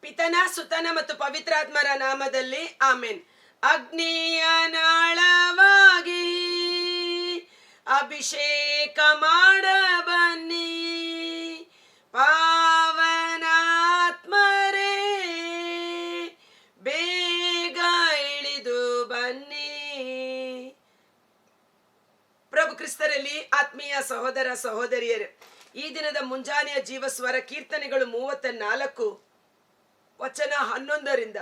ಪಿತನ ಸುತನ ಮತ್ತು ಪವಿತ್ರಾತ್ಮರ ನಾಮದಲ್ಲಿ ಆಮೆನ್. ಅಗ್ನಿಯ ನಾಳವಾಗಿ ಅಭಿಷೇಕ ಮಾಡ ಬನ್ನಿ, ಪಾವನಾತ್ಮರೇ ಬೇಗ ಇಳಿದು ಬನ್ನಿ. ಪ್ರಭು ಕ್ರಿಸ್ತರಲ್ಲಿ ಆತ್ಮೀಯ ಸಹೋದರ ಸಹೋದರಿಯರು, ಈ ದಿನದ ಮುಂಜಾನೆಯ ಜೀವಸ್ವರ ಕೀರ್ತನೆಗಳು 34 ವಚನ 11ರಿಂದ.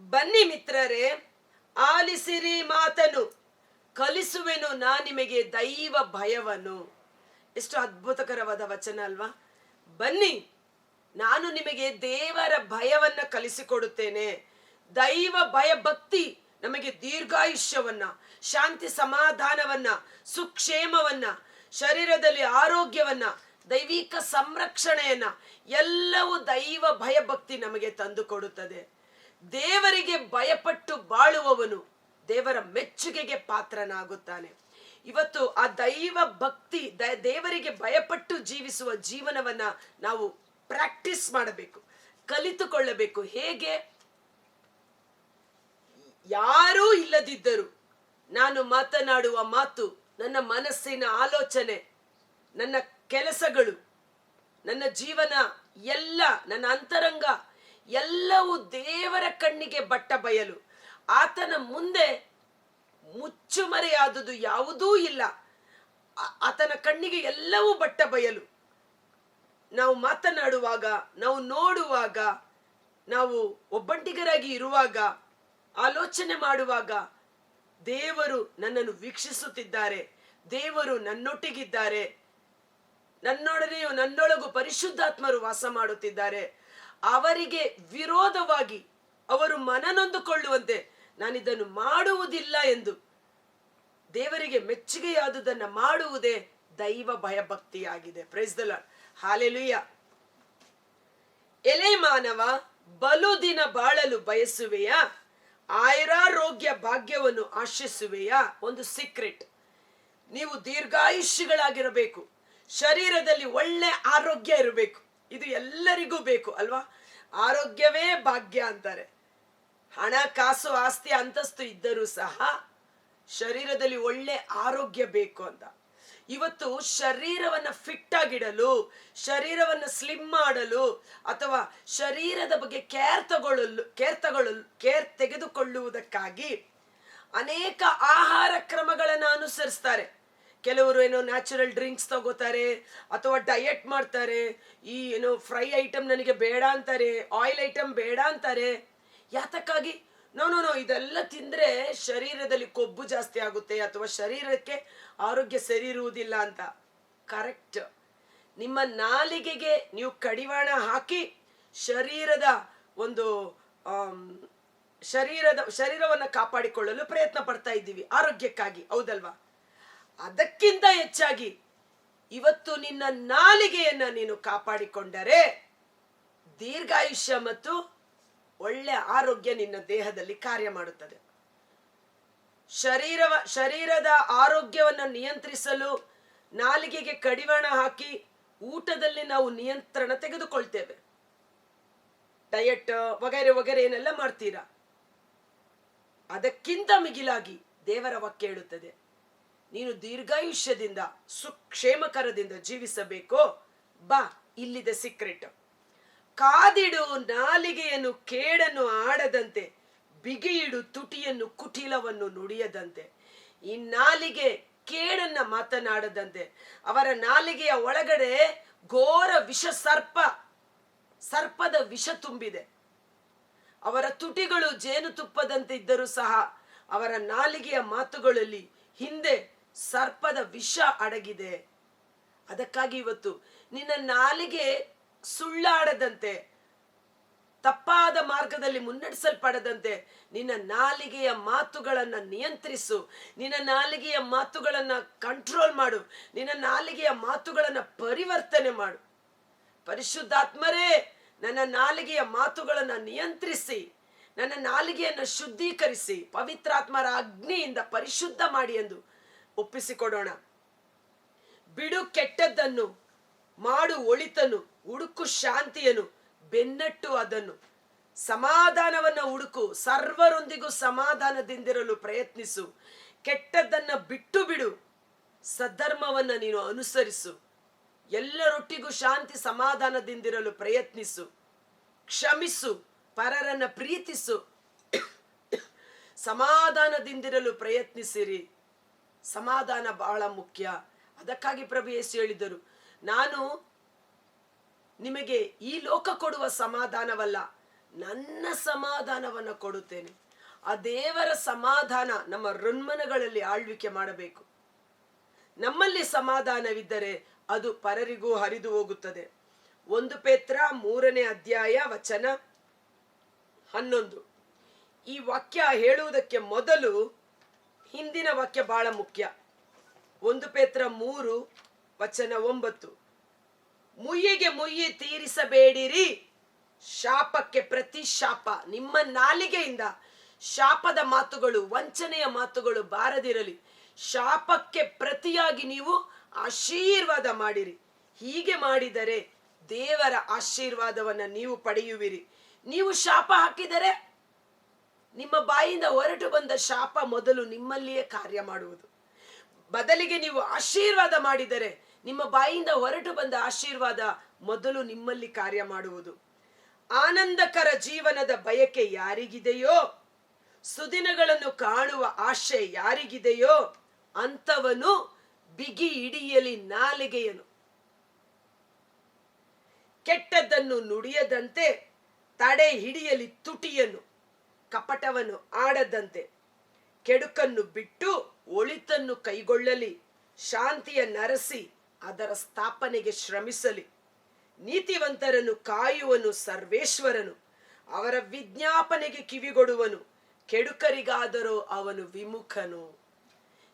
ಬನ್ನಿ ಮಿತ್ರರೇ, ಆಲಿಸಿರಿ ಮಾತನು, ಕಲಿಸುವೆನು ನಾ ನಿಮಗೆ ದೈವ ಭಯವನ್ನು. ಎಷ್ಟು ಅದ್ಭುತಕರವಾದ ವಚನ ಅಲ್ವಾ? ಬನ್ನಿ, ನಾನು ನಿಮಗೆ ದೇವರ ಭಯವನ್ನ ಕಲಿಸಿಕೊಡುತ್ತೇನೆ. ದೈವ ಭಯ ಭಕ್ತಿ ನಮಗೆ ದೀರ್ಘಾಯುಷ್ಯವನ್ನ, ಶಾಂತಿ ಸಮಾಧಾನವನ್ನ, ಸುಕ್ಷೇಮವನ್ನ, ಶರೀರದಲ್ಲಿ ಆರೋಗ್ಯವನ್ನ, ದೈವಿಕ ಸಂರಕ್ಷಣೆಯನ್ನ, ಎಲ್ಲವೂ ದೈವ ಭಯ ಭಕ್ತಿ ನಮಗೆ ತಂದು ಕೊಡುತ್ತದೆ. ದೇವರಿಗೆ ಭಯಪಟ್ಟು ಬಾಳುವವನು ದೇವರ ಮೆಚ್ಚುಗೆಗೆ ಪಾತ್ರನಾಗುತ್ತಾನೆ. ಇವತ್ತು ಆ ದೈವ ಭಕ್ತಿ, ದೇವರಿಗೆ ಭಯಪಟ್ಟು ಜೀವಿಸುವ ಜೀವನವನ್ನ ನಾವು ಪ್ರಾಕ್ಟೀಸ್ ಮಾಡಬೇಕು, ಕಲಿತುಕೊಳ್ಳಬೇಕು. ಹೇಗೆ? ಯಾರೂ ಇಲ್ಲದಿದ್ದರೂ ನಾನು ಮಾತನಾಡುವ ಮಾತು, ನನ್ನ ಮನಸ್ಸಿನ ಆಲೋಚನೆ, ನನ್ನ ಕೆಲಸಗಳು, ನನ್ನ ಜೀವನ ಎಲ್ಲ, ನನ್ನ ಅಂತರಂಗ ಎಲ್ಲವೂ ದೇವರ ಕಣ್ಣಿಗೆ ಬಟ್ಟ ಬಯಲು. ಆತನ ಮುಂದೆ ಮುಚ್ಚುಮರೆಯಾದುದು ಯಾವುದೂ ಇಲ್ಲ. ಆತನ ಕಣ್ಣಿಗೆ ಎಲ್ಲವೂ ಬಟ್ಟ ಬಯಲು. ನಾವು ಮಾತನಾಡುವಾಗ, ನಾವು ನೋಡುವಾಗ, ನಾವು ಒಬ್ಬಂಟಿಗರಾಗಿ ಇರುವಾಗ, ಆಲೋಚನೆ ಮಾಡುವಾಗ ದೇವರು ನನ್ನನ್ನು ವೀಕ್ಷಿಸುತ್ತಿದ್ದಾರೆ, ದೇವರು ನನ್ನೊಟ್ಟಿಗಿದ್ದಾರೆ, ನನ್ನೊಡನೆಯೂ ನನ್ನೊಳಗೂ ಪರಿಶುದ್ಧಾತ್ಮರು ವಾಸ ಮಾಡುತ್ತಿದ್ದಾರೆ. ಅವರಿಗೆ ವಿರೋಧವಾಗಿ ಅವರು ಮನನೊಂದುಕೊಳ್ಳುವಂತೆ ನಾನಿದನ್ನು ಮಾಡುವುದಿಲ್ಲ ಎಂದು ದೇವರಿಗೆ ಮೆಚ್ಚುಗೆಯಾದುದನ್ನು ಮಾಡುವುದೇ ದೈವ ಭಯಭಕ್ತಿಯಾಗಿದೆ. Praise the Lord, hallelujah. ಎಲೆ ಮಾನವ, ಬಲು ದಿನ ಬಾಳಲು ಬಯಸುವೆಯಾ? ಆಯುರಾರೋಗ್ಯ ಭಾಗ್ಯವನ್ನು ಆಶಿಸುವೆಯಾ? ಒಂದು ಸೀಕ್ರೆಟ್, ನೀವು ದೀರ್ಘಾಯುಷ್ಯಗಳಾಗಿರಬೇಕು, ಶರೀರದಲ್ಲಿ ಒಳ್ಳೆ ಆರೋಗ್ಯ ಇರಬೇಕು. ಇದು ಎಲ್ಲರಿಗೂ ಬೇಕು ಅಲ್ವಾ? ಆರೋಗ್ಯವೇ ಭಾಗ್ಯ ಅಂತಾರೆ. ಹಣ, ಕಾಸು, ಆಸ್ತಿ, ಅಂತಸ್ತು ಇದ್ದರೂ ಸಹ ಶರೀರದಲ್ಲಿ ಒಳ್ಳೆ ಆರೋಗ್ಯ ಬೇಕು ಅಂತ. ಇವತ್ತು ಶರೀರವನ್ನ ಫಿಟ್ ಆಗಿಡಲು, ಶರೀರವನ್ನ ಸ್ಲಿಮ್ ಮಾಡಲು, ಅಥವಾ ಶರೀರದ ಬಗ್ಗೆ ಕೇರ್ ತೆಗೆದುಕೊಳ್ಳುವುದಕ್ಕಾಗಿ ಅನೇಕ ಆಹಾರ ಕ್ರಮಗಳನ್ನು ಅನುಸರಿಸ್ತಾರೆ. ಕೆಲವರು ಏನೋ ನ್ಯಾಚುರಲ್ ಡ್ರಿಂಕ್ಸ್ ತಗೋತಾರೆ, ಅಥವಾ ಡಯಟ್ ಮಾಡ್ತಾರೆ. ಈ ಏನೋ ಫ್ರೈ ಐಟಮ್ ನನಗೆ ಬೇಡ ಅಂತಾರೆ, ಆಯಿಲ್ ಐಟಮ್ ಬೇಡ ಅಂತಾರೆ. ಯಾತಕ್ಕಾಗಿ? ನೋ, ಇದೆಲ್ಲ ತಿಂದ್ರೆ ಶರೀರದಲ್ಲಿ ಕೊಬ್ಬು ಜಾಸ್ತಿ ಆಗುತ್ತೆ, ಅಥವಾ ಶರೀರಕ್ಕೆ ಆರೋಗ್ಯ ಸರಿ ಇರುವುದಿಲ್ಲ ಅಂತ. ಕರೆಕ್ಟ್. ನಿಮ್ಮ ನಾಲಿಗೆಗೆ ನೀವು ಕಡಿವಾಣ ಹಾಕಿ ಶರೀರದ ಒಂದು ಶರೀರವನ್ನ ಕಾಪಾಡಿಕೊಳ್ಳಲು ಪ್ರಯತ್ನ ಪಡ್ತಾ ಇದ್ದೀವಿ, ಆರೋಗ್ಯಕ್ಕಾಗಿ, ಹೌದಲ್ವಾ? ಅದಕ್ಕಿಂತ ಹೆಚ್ಚಾಗಿ ಇವತ್ತು ನಿನ್ನ ನಾಲಿಗೆಯನ್ನ ನೀನು ಕಾಪಾಡಿಕೊಂಡರೆ ದೀರ್ಘಾಯುಷ್ಯ ಮತ್ತು ಒಳ್ಳೆ ಆರೋಗ್ಯ ನಿನ್ನ ದೇಹದಲ್ಲಿ ಕಾರ್ಯ ಮಾಡುತ್ತದೆ. ಶರೀರದ ಆರೋಗ್ಯವನ್ನು ನಿಯಂತ್ರಿಸಲು ನಾಲಿಗೆಗೆ ಕಡಿವಾಣ ಹಾಕಿ ಊಟದಲ್ಲಿ ನಾವು ನಿಯಂತ್ರಣ ತೆಗೆದುಕೊಳ್ತೇವೆ. ಡಯಟ್ ವಗೈರೆ ವಗೈರೆ ಏನೆಲ್ಲ ಮಾಡ್ತೀರಾ. ಅದಕ್ಕಿಂತ ಮಿಗಿಲಾಗಿ ದೇವರ ವಾಕ್ಯ ಹೇಳುತ್ತದೆ, ನೀನು ದೀರ್ಘಾಯುಷ್ಯದಿಂದ ಸುಕ್ಷೇಮಕರದಿಂದ ಜೀವಿಸಬೇಕೋ, ಬಾ, ಇಲ್ಲಿದೆ ಸೀಕ್ರೆಟ್. ಕಾದಿಡು ನಾಲಿಗೆಯನ್ನು ಕೇಡನ್ನು ಆಡದಂತೆ, ಬಿಗಿಯಿಡು ತುಟಿಯನ್ನು ಕುಟಿಲವನ್ನು ನುಡಿಯದಂತೆ. ಈ ನಾಲಿಗೆ ಕೇಡನ್ನ ಮಾತನಾಡದಂತೆ. ಅವರ ನಾಲಿಗೆಯ ಒಳಗಡೆ ಘೋರ ಸರ್ಪದ ವಿಷ ತುಂಬಿದೆ. ಅವರ ತುಟಿಗಳು ಜೇನುತುಪ್ಪದಂತೆ ಇದ್ದರೂ ಸಹ ಅವರ ನಾಲಿಗೆಯ ಮಾತುಗಳಲ್ಲಿ ಹಿಂದೆ ಸರ್ಪದ ವಿಷ ಅಡಗಿದೆ. ಅದಕ್ಕಾಗಿ ಇವತ್ತು ನಿನ್ನ ನಾಲಿಗೆ ಸುಳ್ಳಾಡದಂತೆ, ತಪ್ಪಾದ ಮಾರ್ಗದಲ್ಲಿ ಮುನ್ನಡೆಸಲ್ಪಡದಂತೆ ನಿನ್ನ ನಾಲಿಗೆಯ ಮಾತುಗಳನ್ನ ನಿಯಂತ್ರಿಸು. ನಿನ್ನ ನಾಲಿಗೆಯ ಮಾತುಗಳನ್ನ ಕಂಟ್ರೋಲ್ ಮಾಡು. ನಿನ್ನ ನಾಲಿಗೆಯ ಮಾತುಗಳನ್ನ ಪರಿವರ್ತನೆ ಮಾಡು. ಪರಿಶುದ್ಧಾತ್ಮರೇ, ನನ್ನ ನಾಲಿಗೆಯ ಮಾತುಗಳನ್ನ ನಿಯಂತ್ರಿಸಿ, ನನ್ನ ನಾಲಿಗೆಯನ್ನು ಶುದ್ಧೀಕರಿಸಿ, ಪವಿತ್ರಾತ್ಮರ ಅಗ್ನಿಯಿಂದ ಪರಿಶುದ್ಧ ಮಾಡಿ ಎಂದು ಒಪ್ಪಿಸಿಕೊಡೋಣ. ಬಿಡು ಕೆಟ್ಟದ್ದನ್ನು, ಮಾಡು ಒಳಿತನು, ಹುಡುಕು ಶಾಂತಿಯನ್ನು, ಬೆನ್ನಟ್ಟು ಅದನ್ನು. ಸಮಾಧಾನವನ್ನ ಹುಡುಕು, ಸರ್ವರೊಂದಿಗೂ ಸಮಾಧಾನದಿಂದಿರಲು ಪ್ರಯತ್ನಿಸು. ಕೆಟ್ಟದ್ದನ್ನ ಬಿಟ್ಟು ಬಿಡು, ಸದ್ಧರ್ಮವನ್ನ ನೀನು ಅನುಸರಿಸು. ಎಲ್ಲರೊಟ್ಟಿಗೂ ಶಾಂತಿ ಸಮಾಧಾನದಿಂದಿರಲು ಪ್ರಯತ್ನಿಸು. ಕ್ಷಮಿಸು, ಪರರನ್ನ ಪ್ರೀತಿಸು, ಸಮಾಧಾನದಿಂದಿರಲು ಪ್ರಯತ್ನಿಸಿರಿ. ಸಮಾಧಾನ ಬಹಳ ಮುಖ್ಯ. ಅದಕ್ಕಾಗಿ ಪ್ರಭು ಯೇಸು ಹೇಳಿದರು, ನಾನು ನಿಮಗೆ ಈ ಲೋಕ ಕೊಡುವ ಸಮಾಧಾನವಲ್ಲ, ನನ್ನ ಸಮಾಧಾನವನ್ನು ಕೊಡುತ್ತೇನೆ. ಆ ದೇವರ ಸಮಾಧಾನ ನಮ್ಮ ಹೃನ್ಮನಗಳಲ್ಲಿ ಆಳ್ವಿಕೆ ಮಾಡಬೇಕು. ನಮ್ಮಲ್ಲಿ ಸಮಾಧಾನವಿದ್ದರೆ ಅದು ಪರರಿಗೂ ಹರಿದು ಹೋಗುತ್ತದೆ. 1 ಪೇತ್ರ 3ನೇ ಅಧ್ಯಾಯ ವಚನ 11. ಈ ವಾಕ್ಯ ಹೇಳುವುದಕ್ಕೆ ಮೊದಲು ಹಿಂದಿನ ವಾಕ್ಯ ಬಹಳ ಮುಖ್ಯ. 1 ಪೇತ್ರ 3 ವಚನ 9. ಮುಯ್ಯಿಗೆ ಮುಯ್ಯಿ ತೀರಿಸಬೇಡಿರಿ, ಶಾಪಕ್ಕೆ ಪ್ರತಿ ಶಾಪ. ನಿಮ್ಮ ನಾಲಿಗೆಯಿಂದ ಶಾಪದ ಮಾತುಗಳು, ವಂಚನೆಯ ಮಾತುಗಳು ಬಾರದಿರಲಿ. ಶಾಪಕ್ಕೆ ಪ್ರತಿಯಾಗಿ ನೀವು ಆಶೀರ್ವಾದ ಮಾಡಿರಿ. ಹೀಗೆ ಮಾಡಿದರೆ ದೇವರ ಆಶೀರ್ವಾದವನ್ನ ನೀವು ಪಡೆಯುವಿರಿ. ನೀವು ಶಾಪ ಹಾಕಿದರೆ ನಿಮ್ಮ ಬಾಯಿಂದ ಹೊರಟು ಬಂದ ಶಾಪ ಮೊದಲು ನಿಮ್ಮಲ್ಲಿಯೇ ಕಾರ್ಯ ಮಾಡುವುದು. ಬದಲಿಗೆ ನೀವು ಆಶೀರ್ವಾದ ಮಾಡಿದರೆ ನಿಮ್ಮ ಬಾಯಿಂದ ಹೊರಟು ಬಂದ ಆಶೀರ್ವಾದ ಮೊದಲು ನಿಮ್ಮಲ್ಲಿ ಕಾರ್ಯ ಮಾಡುವುದು. ಆನಂದಕರ ಜೀವನದ ಬಯಕೆ ಯಾರಿಗಿದೆಯೋ, ಸುದಿನಗಳನ್ನು ಕಾಣುವ ಆಶೆ ಯಾರಿಗಿದೆಯೋ ಅಂತವನು ಬಿಗಿ ಹಿಡಿಯಲಿ ನಾಲಿಗೆಯನು. ಕೆಟ್ಟದ್ದನ್ನು ನುಡಿಯದಂತೆ ತಡೆ ಹಿಡಿಯಲಿ ತುಟಿಯನ್ನು. ಕಪಟವನ್ನು ಆಡದಂತೆ ಕೆಡುಕನ್ನು ಬಿಟ್ಟು ಒಳಿತನ್ನು ಕೈಗೊಳ್ಳಲಿ. ಶಾಂತಿಯ ನರಸಿ ಅದರ ಸ್ಥಾಪನೆಗೆ ಶ್ರಮಿಸಲಿ. ನೀತಿವಂತರನ್ನು ಕಾಯುವನು ಸರ್ವೇಶ್ವರನು, ಅವರ ವಿಜ್ಞಾಪನೆಗೆ ಕಿವಿಗೊಡುವನು. ಕೆಡುಕರಿಗಾದರೋ ಅವನು ವಿಮುಖನು.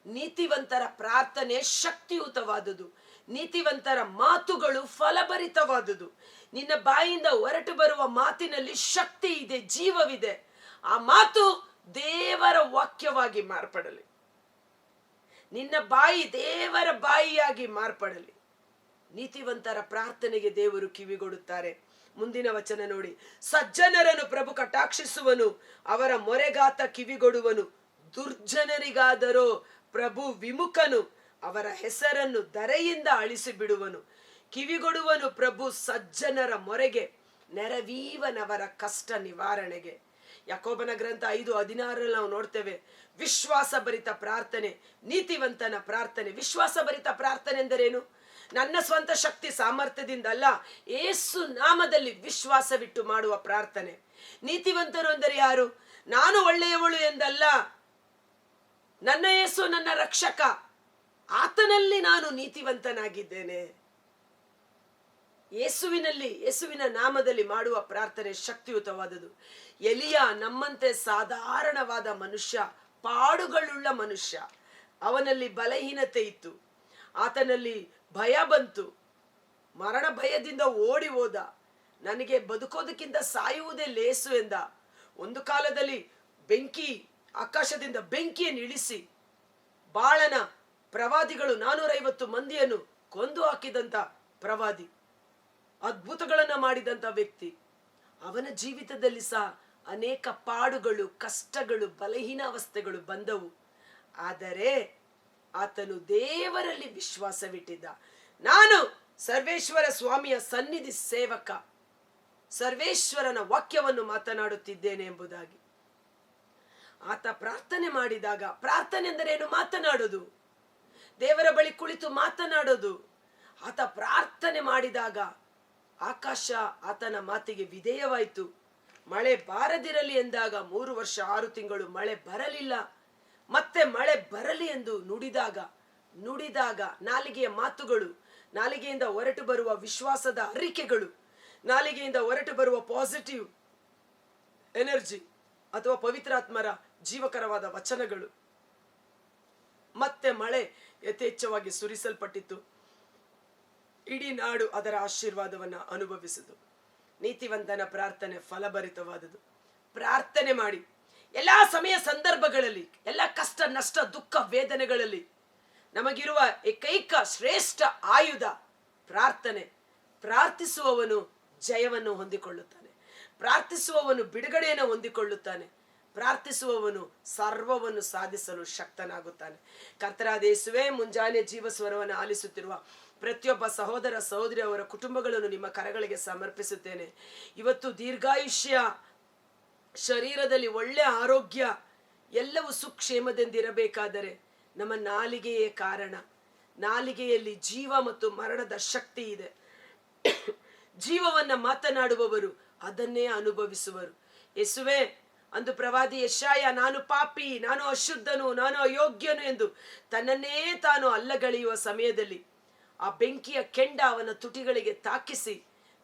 ನೀತಿವಂತರ ಪ್ರಾರ್ಥನೆ ಶಕ್ತಿಯುತವಾದುದು, ನೀತಿವಂತರ ಮಾತುಗಳು ಫಲಭರಿತವಾದುದು. ನಿನ್ನ ಬಾಯಿಂದ ಹೊರಟು ಬರುವ ಮಾತಿನಲ್ಲಿ ಶಕ್ತಿ ಇದೆ, ಜೀವವಿದೆ. ಆ ಮಾತು ದೇವರ ವಾಕ್ಯವಾಗಿ ಮಾರ್ಪಡಲಿ. ನಿನ್ನ ಬಾಯಿ ದೇವರ ಬಾಯಿಯಾಗಿ ಮಾರ್ಪಡಲಿ. ನೀತಿವಂತರ ಪ್ರಾರ್ಥನೆಗೆ ದೇವರು ಕಿವಿಗೊಡುತ್ತಾರೆ. ಮುಂದಿನ ವಚನ ನೋಡಿ. ಸಜ್ಜನರನ್ನು ಪ್ರಭು ಕಟಾಕ್ಷಿಸುವನು, ಅವರ ಮೊರೆಗಾತ ಕಿವಿಗೊಡುವನು. ದುರ್ಜನರಿಗಾದರೋ ಪ್ರಭು ವಿಮುಖನು, ಅವರ ಹೆಸರನ್ನು ಧರೆಯಿಂದ ಅಳಿಸಿ ಬಿಡುವನು. ಕಿವಿಗೊಡುವನು ಪ್ರಭು ಸಜ್ಜನರ ಮೊರೆಗೆ, ನೆರವೀವನವರ ಕಷ್ಟ ನಿವಾರಣೆಗೆ. ಯಾಕೋಬನ ಗ್ರಂಥ 5:16 ನಾವು ನೋಡ್ತೇವೆ. ವಿಶ್ವಾಸ ಭರಿತ ಪ್ರಾರ್ಥನೆ, ನೀತಿವಂತನ ಪ್ರಾರ್ಥನೆ. ವಿಶ್ವಾಸ ಭರಿತ ಪ್ರಾರ್ಥನೆ ಎಂದರೇನು? ನನ್ನ ಸ್ವಂತ ಶಕ್ತಿ ಸಾಮರ್ಥ್ಯದಿಂದ ಅಲ್ಲ, ಯೇಸು ನಾಮದಲ್ಲಿ ವಿಶ್ವಾಸವಿಟ್ಟು ಮಾಡುವ ಪ್ರಾರ್ಥನೆ. ನೀತಿವಂತರು ಅಂದರೆ ಯಾರು? ನಾನು ಒಳ್ಳೆಯವಳು ಎಂದಲ್ಲ, ನನ್ನ ಯೇಸು ನನ್ನ ರಕ್ಷಕ, ಆತನಲ್ಲಿ ನಾನು ನೀತಿವಂತನಾಗಿದ್ದೇನೆ. ಯೇಸುವಿನ ನಾಮದಲ್ಲಿ ಮಾಡುವ ಪ್ರಾರ್ಥನೆ ಶಕ್ತಿಯುತವಾದುದು. ಎಲಿಯ ನಮ್ಮಂತೆ ಸಾಧಾರಣವಾದ ಮನುಷ್ಯ, ಪಾಡುಗಳುಳ್ಳ ಮನುಷ್ಯ. ಅವನಲ್ಲಿ ಬಲಹೀನತೆ ಇತ್ತು, ಆತನಲ್ಲಿ ಭಯ ಬಂತು, ಮರಣ ಭಯದಿಂದ ಓಡಿ ಹೋದ. ನನಗೆ ಬದುಕೋದಕ್ಕಿಂತ ಸಾಯುವುದೇ ಲೇಸು ಎಂದ. ಒಂದು ಕಾಲದಲ್ಲಿ ಆಕಾಶದಿಂದ ಬೆಂಕಿಯನ್ನು ಇಳಿಸಿ ಬಾಳನ ಪ್ರವಾದಿಗಳು 450 ಮಂದಿಯನ್ನು ಕೊಂದು ಹಾಕಿದಂತ ಪ್ರವಾದಿ, ಅದ್ಭುತಗಳನ್ನ ಮಾಡಿದಂತ ವ್ಯಕ್ತಿ. ಅವನ ಜೀವಿತದಲ್ಲಿ ಸಹ ಅನೇಕ ಪಾಡುಗಳು, ಕಷ್ಟಗಳು, ಬಲಹೀನ ಅವಸ್ಥೆಗಳು ಬಂದವು. ಆದರೆ ಆತನು ದೇವರಲ್ಲಿ ವಿಶ್ವಾಸವಿಟ್ಟಿದ್ದ. ನಾನು ಸರ್ವೇಶ್ವರ ಸ್ವಾಮಿಯ ಸನ್ನಿಧಿ ಸೇವಕ, ಸರ್ವೇಶ್ವರನ ವಾಕ್ಯವನ್ನು ಮಾತನಾಡುತ್ತಿದ್ದೇನೆ ಎಂಬುದಾಗಿ ಆತ ಪ್ರಾರ್ಥನೆ ಮಾಡಿದಾಗ, ಪ್ರಾರ್ಥನೆ ಎಂದರೇನು? ಮಾತನಾಡೋದು, ದೇವರ ಬಳಿ ಕುಳಿತು ಮಾತನಾಡೋದು. ಆತ ಪ್ರಾರ್ಥನೆ ಮಾಡಿದಾಗ ಆಕಾಶ ಆತನ ಮಾತಿಗೆ ವಿಧೇಯವಾಯಿತು. ಮಳೆ ಬಾರದಿರಲಿ ಎಂದಾಗ 3 ವರ್ಷ 6 ತಿಂಗಳು ಮಳೆ ಬರಲಿಲ್ಲ. ಮತ್ತೆ ಮಳೆ ಬರಲಿ ಎಂದು ನುಡಿದಾಗ ನಾಲಿಗೆಯ ಮಾತುಗಳು, ನಾಲಿಗೆಯಿಂದ ಹೊರಟು ಬರುವ ವಿಶ್ವಾಸದ ಅರಿಕೆಗಳು, ನಾಲಿಗೆಯಿಂದ ಹೊರಟು ಬರುವ ಪಾಸಿಟಿವ್ ಎನರ್ಜಿ ಅಥವಾ ಪವಿತ್ರಾತ್ಮರ ಜೀವಕರವಾದ ವಚನಗಳು, ಮತ್ತೆ ಮಳೆ ಯಥೇಚ್ಛವಾಗಿ ಸುರಿಸಲ್ಪಟ್ಟಿತು. ಇಡೀ ನಾಡು ಅದರ ಆಶೀರ್ವಾದವನ್ನ ಅನುಭವಿಸಿತು. ನೀತಿವಂತನ ಪ್ರಾರ್ಥನೆ ಫಲಭರಿತವಾದುದು. ಪ್ರಾರ್ಥನೆ ಮಾಡಿ ಎಲ್ಲಾ ಸಮಯ ಸಂದರ್ಭಗಳಲ್ಲಿ, ಎಲ್ಲ ಕಷ್ಟ ನಷ್ಟ ದುಃಖ ವೇದನೆಗಳಲ್ಲಿ ನಮಗಿರುವ ಏಕೈಕ ಶ್ರೇಷ್ಠ ಆಯುಧ ಪ್ರಾರ್ಥನೆ. ಪ್ರಾರ್ಥಿಸುವವನು ಜಯವನ್ನು ಹೊಂದಿಕೊಳ್ಳುತ್ತಾನೆ. ಪ್ರಾರ್ಥಿಸುವವನು ಬಿಡುಗಡೆಯನ್ನು ಹೊಂದಿಕೊಳ್ಳುತ್ತಾನೆ. ಪ್ರಾರ್ಥಿಸುವವನು ಸರ್ವವನ್ನು ಸಾಧಿಸಲು ಶಕ್ತನಾಗುತ್ತಾನೆ. ಕರ್ತನಾದ ಯೇಸುವೇ, ಮುಂಜಾನೆ ಜೀವಸ್ವರವನ್ನು ಆಲಿಸುತ್ತಿರುವ ಪ್ರತಿಯೊಬ್ಬ ಸಹೋದರ ಸಹೋದರಿ ಅವರ ಕುಟುಂಬಗಳನ್ನು ನಿಮ್ಮ ಕರಗಳಿಗೆ ಸಮರ್ಪಿಸುತ್ತೇನೆ. ಇವತ್ತು ದೀರ್ಘಾಯುಷ್ಯ, ಶರೀರದಲ್ಲಿ ಒಳ್ಳೆ ಆರೋಗ್ಯ, ಎಲ್ಲವೂ ಸುಕ್ಷೇಮದಿಂದಿರಬೇಕಾದರೆ ನಮ್ಮ ನಾಲಿಗೆಯೇ ಕಾರಣ. ನಾಲಿಗೆಯಲ್ಲಿ ಜೀವ ಮತ್ತು ಮರಣದ ಶಕ್ತಿ ಇದೆ. ಜೀವವನ್ನ ಮಾತನಾಡುವವರು ಅದನ್ನೇ ಅನುಭವಿಸುವರು. ಯೇಸುವೇ, ಅಂದು ಪ್ರವಾದಿ ಯೆಶಾಯ, ನಾನು ಪಾಪಿ, ನಾನು ಅಶುದ್ಧನು, ನಾನು ಅಯೋಗ್ಯನು ಎಂದು ತನ್ನನ್ನೇ ತಾನು ಅಲ್ಲಗಳೆಯುವ ಸಮಯದಲ್ಲಿ ಆ ಬೆಂಕಿಯ ಕೆಂಡ ಅವನ ತುಟಿಗಳಿಗೆ ತಾಕಿಸಿ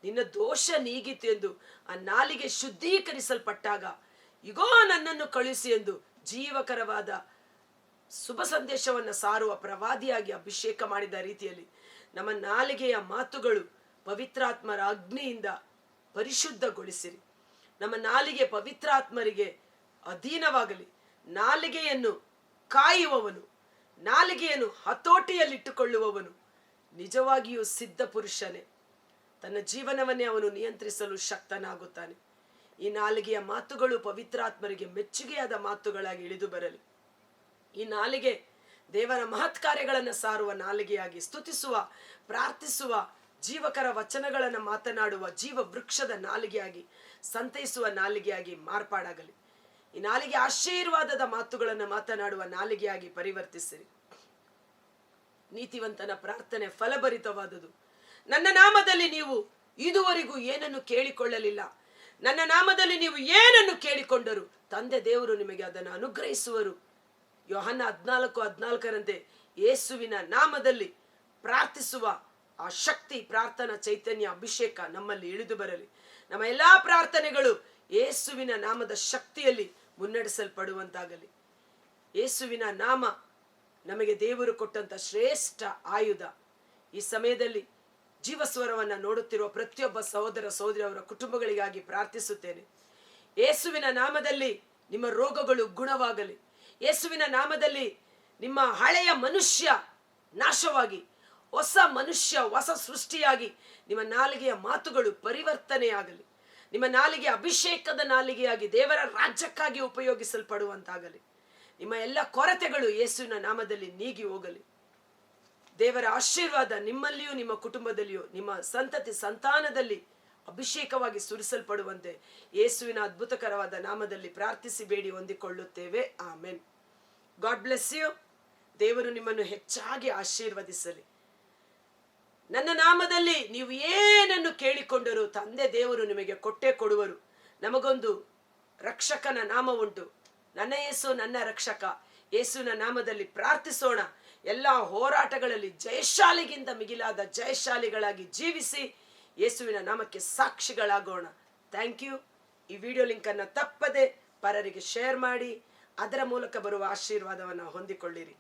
ನಿನ್ನ ದೋಷ ನೀಗಿತು ಎಂದು ಆ ನಾಲಿಗೆ ಶುದ್ಧೀಕರಿಸಲ್ಪಟ್ಟಾಗ, ಇಗೋ ನನ್ನನ್ನು ಕಳುಹಿಸಿ ಎಂದು ಜೀವಕರವಾದ ಶುಭ ಸಂದೇಶವನ್ನು ಸಾರುವ ಪ್ರವಾದಿಯಾಗಿ ಅಭಿಷೇಕ ಮಾಡಿದ ರೀತಿಯಲ್ಲಿ ನಮ್ಮ ನಾಲಿಗೆಯ ಮಾತುಗಳು ಪವಿತ್ರಾತ್ಮರ ಅಗ್ನಿಯಿಂದ ಪರಿಶುದ್ಧಗೊಳಿಸಿರಿ. ನಮ್ಮ ನಾಲಿಗೆ ಪವಿತ್ರಾತ್ಮರಿಗೆ ಅಧೀನವಾಗಲಿ. ನಾಲಿಗೆಯನ್ನು ಕಾಯುವವನು, ನಾಲಿಗೆಯನ್ನು ಹತೋಟಿಯಲ್ಲಿಟ್ಟುಕೊಳ್ಳುವವನು ನಿಜವಾಗಿಯೂ ಸಿದ್ಧ ಪುರುಷನೇ. ತನ್ನ ಜೀವನವನ್ನೇ ಅವನು ನಿಯಂತ್ರಿಸಲು ಶಕ್ತನಾಗುತ್ತಾನೆ. ಈ ನಾಲಿಗೆಯ ಮಾತುಗಳು ಪವಿತ್ರಾತ್ಮರಿಗೆ ಮೆಚ್ಚುಗೆಯಾದ ಮಾತುಗಳಾಗಿ ಇಳಿದು ಬರಲಿ. ಈ ನಾಲಿಗೆ ದೇವರ ಮಹತ್ ಕಾರ್ಯಗಳನ್ನು ಸಾರುವ ನಾಲಿಗೆಯಾಗಿ, ಸ್ತುತಿಸುವ, ಪ್ರಾರ್ಥಿಸುವ, ಜೀವಕರ ವಚನಗಳನ್ನು ಮಾತನಾಡುವ ಜೀವ ವೃಕ್ಷದ ನಾಲಿಗೆಯಾಗಿ, ಸಂತೈಸುವ ನಾಲಿಗೆಯಾಗಿ ಮಾರ್ಪಾಡಾಗಲಿ. ಈ ನಾಲಿಗೆ ಆಶೀರ್ವಾದದ ಮಾತುಗಳನ್ನು ಮಾತನಾಡುವ ನಾಲಿಗೆಯಾಗಿ ಪರಿವರ್ತಿಸಿರಿ. ನೀತಿವಂತನ ಪ್ರಾರ್ಥನೆ ಫಲಭರಿತವಾದುದು. ನನ್ನ ನಾಮದಲ್ಲಿ ನೀವು ಇದುವರೆಗೂ ಏನನ್ನು ಕೇಳಿಕೊಳ್ಳಲಿಲ್ಲ. ನನ್ನ ನಾಮದಲ್ಲಿ ನೀವು ಏನನ್ನು ಕೇಳಿಕೊಂಡರು ತಂದೆ ದೇವರು ನಿಮಗೆ ಅದನ್ನು ಅನುಗ್ರಹಿಸುವರು. ಯೋಹನ್ನ 14:14 ಯೇಸುವಿನ ನಾಮದಲ್ಲಿ ಪ್ರಾರ್ಥಿಸುವ ಆ ಶಕ್ತಿ, ಪ್ರಾರ್ಥನಾ ಚೈತನ್ಯ, ಅಭಿಷೇಕ ನಮ್ಮಲ್ಲಿ ಇಳಿದು ಬರಲಿ. ನಮ್ಮ ಎಲ್ಲಾ ಪ್ರಾರ್ಥನೆಗಳು ಯೇಸುವಿನ ನಾಮದ ಶಕ್ತಿಯಲ್ಲಿ ಮುನ್ನಡೆಸಲ್ಪಡುವಂತಾಗಲಿ. ಯೇಸುವಿನ ನಾಮ ನಮಗೆ ದೇವರು ಕೊಟ್ಟಂತ ಶ್ರೇಷ್ಠ ಆಯುಧ. ಈ ಸಮಯದಲ್ಲಿ ಜೀವಸ್ವರವನ್ನ ನೋಡುತ್ತಿರುವ ಪ್ರತಿಯೊಬ್ಬ ಸಹೋದರ ಸಹೋದರಿ ಅವರ ಕುಟುಂಬಗಳಿಗಾಗಿ ಪ್ರಾರ್ಥಿಸುತ್ತೇನೆ. ಯೇಸುವಿನ ನಾಮದಲ್ಲಿ ನಿಮ್ಮ ರೋಗಗಳು ಗುಣವಾಗಲಿ. ಯೇಸುವಿನ ನಾಮದಲ್ಲಿ ನಿಮ್ಮ ಹಳೆಯ ಮನುಷ್ಯ ನಾಶವಾಗಿ ಹೊಸ ಮನುಷ್ಯ, ಹೊಸ ಸೃಷ್ಟಿಯಾಗಿ ನಿಮ್ಮ ನಾಲಿಗೆಯ ಮಾತುಗಳು ಪರಿವರ್ತನೆಯಾಗಲಿ. ನಿಮ್ಮ ನಾಲಿಗೆ ಅಭಿಷೇಕದ ನಾಲಿಗೆಯಾಗಿ ದೇವರ ರಾಜ್ಯಕ್ಕಾಗಿ ಉಪಯೋಗಿಸಲ್ಪಡುವಂತಾಗಲಿ. ನಿಮ್ಮ ಎಲ್ಲ ಕೊರತೆಗಳು ಯೇಸುವಿನ ನಾಮದಲ್ಲಿ ನೀಗಿ ಹೋಗಲಿ. ದೇವರ ಆಶೀರ್ವಾದ ನಿಮ್ಮಲ್ಲಿಯೂ ನಿಮ್ಮ ಕುಟುಂಬದಲ್ಲಿಯೂ ನಿಮ್ಮ ಸಂತತಿ ಸಂತಾನದಲ್ಲಿ ಅಭಿಷೇಕವಾಗಿ ಸುರಿಸಲ್ಪಡುವಂತೆ ಯೇಸುವಿನ ಅದ್ಭುತಕರವಾದ ನಾಮದಲ್ಲಿ ಪ್ರಾರ್ಥಿಸಿ ಬೇಡಿ ಹೊಂದಿಕೊಳ್ಳುತ್ತೇವೆ. ಆಮೆನ್. God bless you. ದೇವರು ನಿಮ್ಮನ್ನು ಹೆಚ್ಚಾಗಿ ಆಶೀರ್ವದಿಸಲಿ. ನನ್ನ ನಾಮದಲ್ಲಿ ನೀವು ಏನನ್ನು ಕೇಳಿಕೊಂಡರೂ ತಂದೆ ದೇವರು ನಿಮಗೆ ಕೊಟ್ಟೇ ಕೊಡುವರು. ನಮಗೊಂದು ರಕ್ಷಕನ ನಾಮ ಉಂಟು. ನನ್ನ ಯೇಸು ನನ್ನ ರಕ್ಷಕ. ಯೇಸುವಿನ ನಾಮದಲ್ಲಿ ಪ್ರಾರ್ಥಿಸೋಣ. ಎಲ್ಲ ಹೋರಾಟಗಳಲ್ಲಿ ಜಯಶಾಲಿಗಿಂತ ಮಿಗಿಲಾದ ಜಯಶಾಲಿಗಳಾಗಿ ಜೀವಿಸಿ ಯೇಸುವಿನ ನಾಮಕ್ಕೆ ಸಾಕ್ಷಿಗಳಾಗೋಣ. Thank you. ಈ ವಿಡಿಯೋ ಲಿಂಕನ್ನು ತಪ್ಪದೆ ಪರರಿಗೆ ಶೇರ್ ಮಾಡಿ ಅದರ ಮೂಲಕ ಬರುವ ಆಶೀರ್ವಾದವನ್ನು ಹೊಂದಿಕೊಳ್ಳಿರಿ.